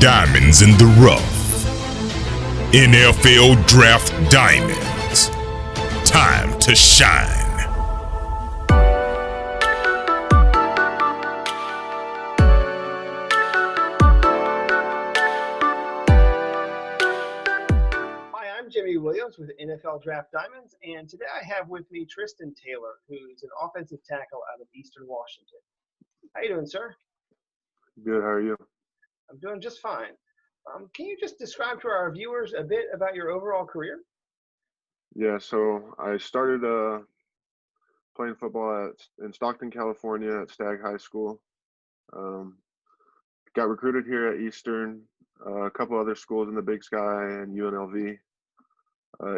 diamonds in the rough. NFL Draft Diamonds. Time to shine. Hi, I'm Jimmy Williams with NFL Draft Diamonds, and today I have with me Tristen Taylor, who's an offensive tackle out of Eastern Washington. How you doing, sir? Good. How are you? I'm doing just fine. Can you just describe to our viewers a bit about your overall career? Yeah. So I started playing football in Stockton, California, at Stagg High School. Got recruited here at Eastern, a couple other schools in the Big Sky, and UNLV.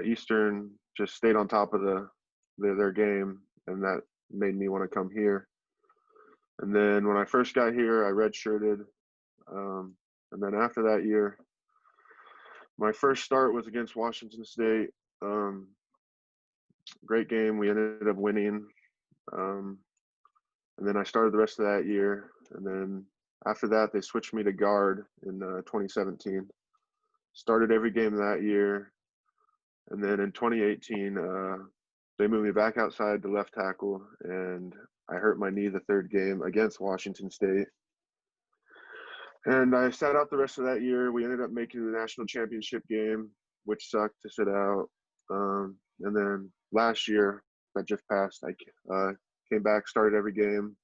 Eastern just stayed on top of their game, and that made me want to come here. And then when I first got here, I redshirted. And then after that year, my first start was against Washington State. Great game. We ended up winning. And then I started the rest of that year. And then after that, they switched me to guard in 2017. Started every game that year. And then in 2018, they moved me back outside to left tackle. And I hurt my knee the third game against Washington State. And I sat out the rest of that year. We ended up making the national championship game, which sucked to sit out. And then last year that just passed, I came back, started every game,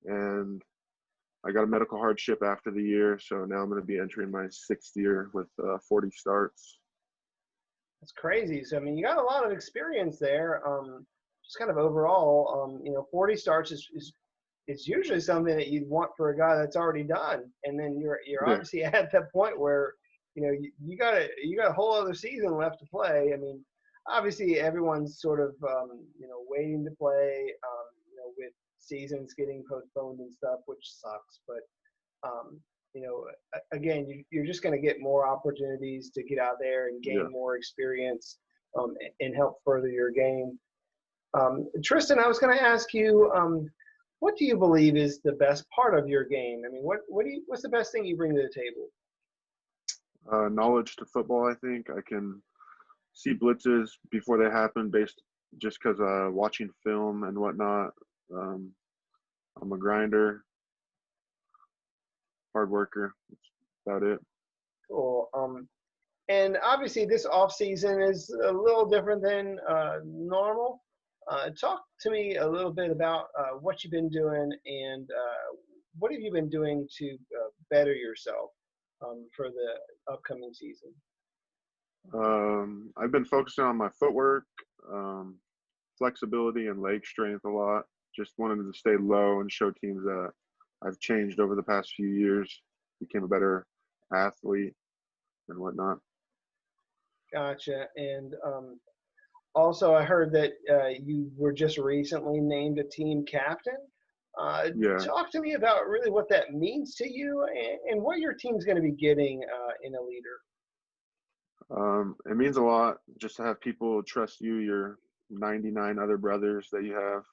and I got a medical hardship after the year. So now I'm going to be entering my sixth year with 40 starts. That's crazy. So, I mean, you got a lot of experience there. Just kind of overall, 40 starts is usually something that you'd want for a guy that's already done. And then you're obviously at that point where, you got a whole other season left to play. I mean, obviously everyone's sort of, waiting to play, with seasons getting postponed and stuff, which sucks. But, again, you're just going to get more opportunities to get out there and gain more experience and help further your game. Tristen, I was going to ask you, what do you believe is the best part of your game? I mean, what's the best thing you bring to the table? Knowledge to football, I think. I can see blitzes before they happen just because watching film and whatnot. I'm a grinder, hard worker. That's about it. Cool. And obviously this off season is a little different than normal. Talk to me a little bit about what you've been doing and what have you been doing to better yourself for the upcoming season? I've been focusing on my footwork, flexibility, and leg strength a lot. Just wanted to stay low and show teams that I've changed over the past few years, became a better athlete and whatnot. Gotcha. And also, I heard that you were just recently named a team captain. Talk to me about really what that means to you and what your team's going to be getting in a leader. It means a lot just to have people trust you, your 99 other brothers that you have,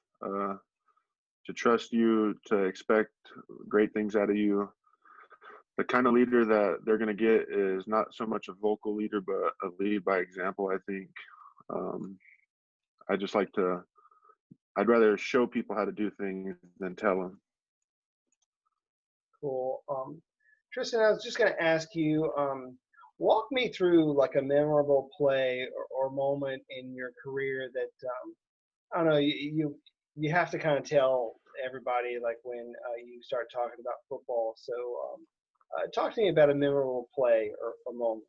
to trust you, to expect great things out of you. The kind of leader that they're going to get is not so much a vocal leader, but a lead by example, I think. I'd rather show people how to do things than tell them. Cool. Tristen, I was just going to ask you, walk me through like a memorable play or moment in your career that, I don't know, you have to kind of tell everybody like when you start talking about football. So talk to me about a memorable play or a moment.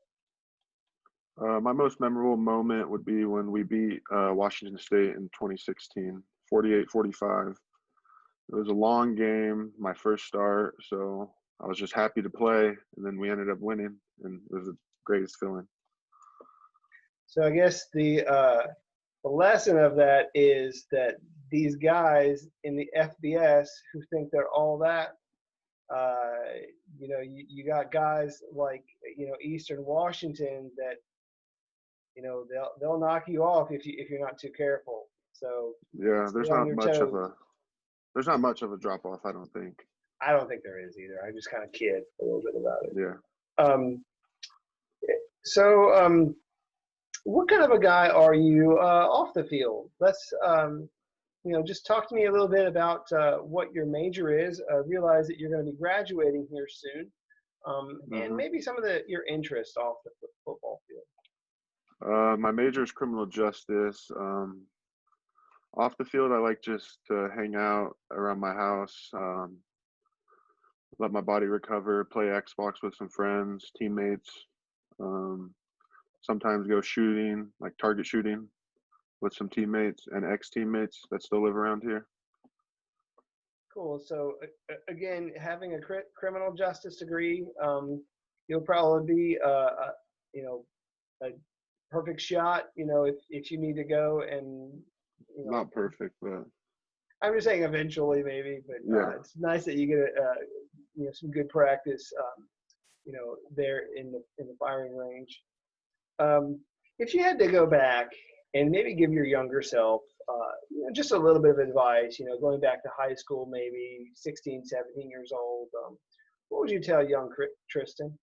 My most memorable moment would be when we beat Washington State in 2016, 48-45. It was a long game, my first start, so I was just happy to play, and then we ended up winning, and it was the greatest feeling. So I guess the lesson of that is that these guys in the FBS who think they're all that, you got guys like, Eastern Washington that, they'll knock you off if you're not too careful. So yeah, there's not much of a drop off, I don't think. I don't think there is either. I just kind of kid a little bit about it. Yeah. Um, so, what kind of a guy are you off the field? Let's just talk to me a little bit about what your major is. Realize that you're going to be graduating here soon, and maybe some of your interests off the football field. My major is criminal justice. Off the field, I like just to hang out around my house, let my body recover, play Xbox with some friends, teammates. Sometimes go shooting, like target shooting, with some teammates and ex-teammates that still live around here. Cool. So again, having a criminal justice degree, you'll probably be, a perfect shot. If you need to go and. Not perfect, but. I'm just saying eventually maybe, but yeah. It's nice that you get some good practice, there in the firing range. If you had to go back and maybe give your younger self, just a little bit of advice, going back to high school, maybe 16, 17 years old, what would you tell young Tristen?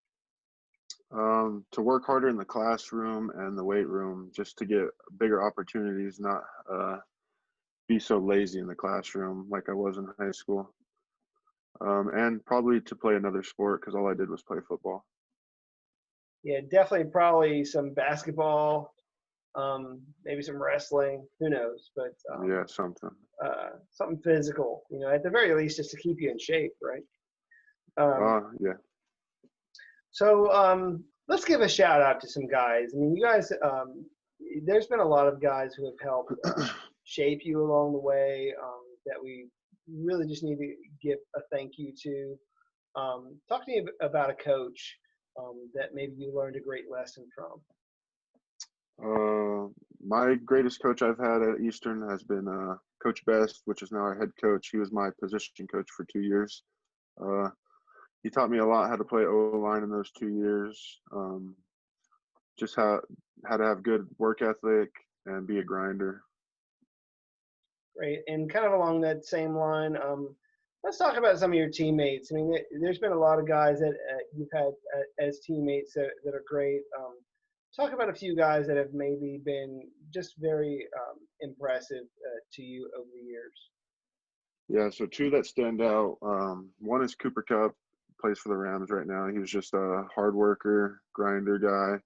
To work harder in the classroom and the weight room, just to get bigger opportunities, not be so lazy in the classroom like I was in high school. And probably to play another sport, because all I did was play football. Yeah, definitely probably some basketball, maybe some wrestling, who knows, but yeah, something physical, at the very least, just to keep you in shape, right? Yeah. So let's give a shout out to some guys. I mean, you guys, there's been a lot of guys who have helped shape you along the way, that we really just need to give a thank you to. Talk to me about a coach that maybe you learned a great lesson from. My greatest coach I've had at Eastern has been Coach Best, which is now our head coach. He was my position coach for 2 years. He taught me a lot how to play O-line in those 2 years. Just how to have good work ethic and be a grinder. Great. And kind of along that same line, let's talk about some of your teammates. I mean, there's been a lot of guys that you've had as teammates that are great. Talk about a few guys that have maybe been just very impressive to you over the years. Yeah, so two that stand out. One is Cooper Kupp, plays for the Rams right now. He was just a hard worker, grinder guy,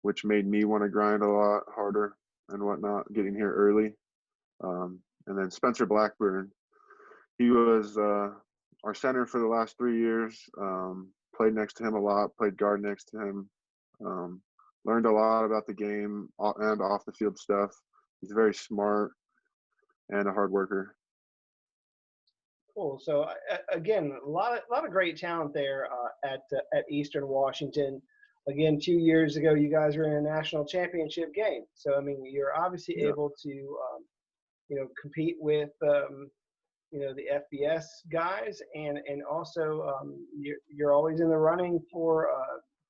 which made me want to grind a lot harder and whatnot, getting here early. And then Spencer Blackburn, he was our center for the last 3 years. Played next to him a lot, played guard next to him. Learned a lot about the game and off the field stuff. He's very smart and a hard worker. Cool. So again, a lot of great talent there at Eastern Washington. Again, 2 years ago, you guys were in a national championship game. So I mean, you're obviously able to compete with the FBS guys, and also you're always in the running for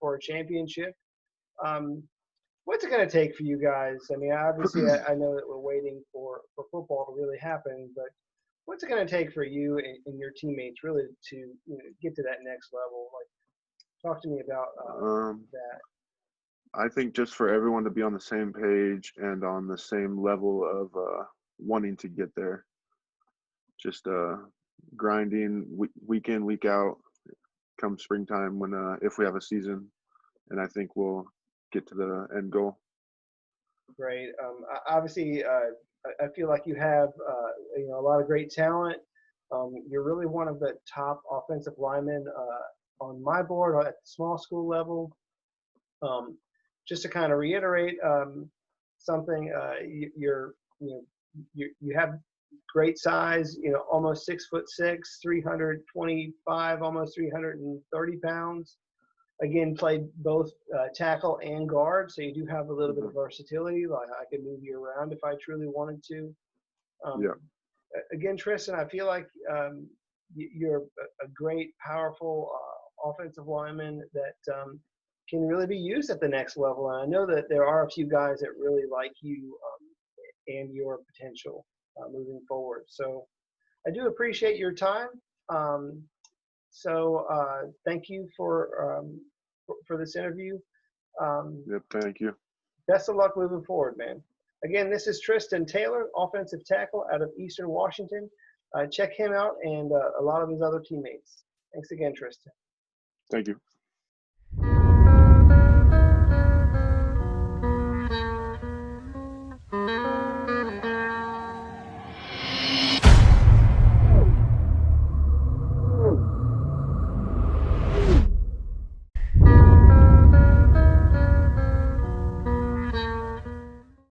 a championship. What's it going to take for you guys? I mean, obviously, I know that we're waiting for football to really happen, but what's it going to take for you and your teammates really to get to that next level? Like, talk to me about that. I think just for everyone to be on the same page and on the same level of wanting to get there. Just grinding week in, week out, come springtime when if we have a season, and I think we'll get to the end goal. Great. Obviously, I feel like you have a lot of great talent. You're really one of the top offensive linemen on my board at the small school level. Just to kind of reiterate something, you have great size. Almost 6'6", 325, almost 330 pounds. Again, played both tackle and guard, so you do have a little bit of versatility. Like I could move you around if I truly wanted to. Again, Tristen, I feel like you're a great, powerful offensive lineman that can really be used at the next level. And I know that there are a few guys that really like you and your potential moving forward. So I do appreciate your time. So thank you for this interview. Yep, thank you. Best of luck moving forward, man. Again, this is Tristen Taylor, offensive tackle out of Eastern Washington. Check him out and a lot of his other teammates. Thanks again, Tristen. Thank you.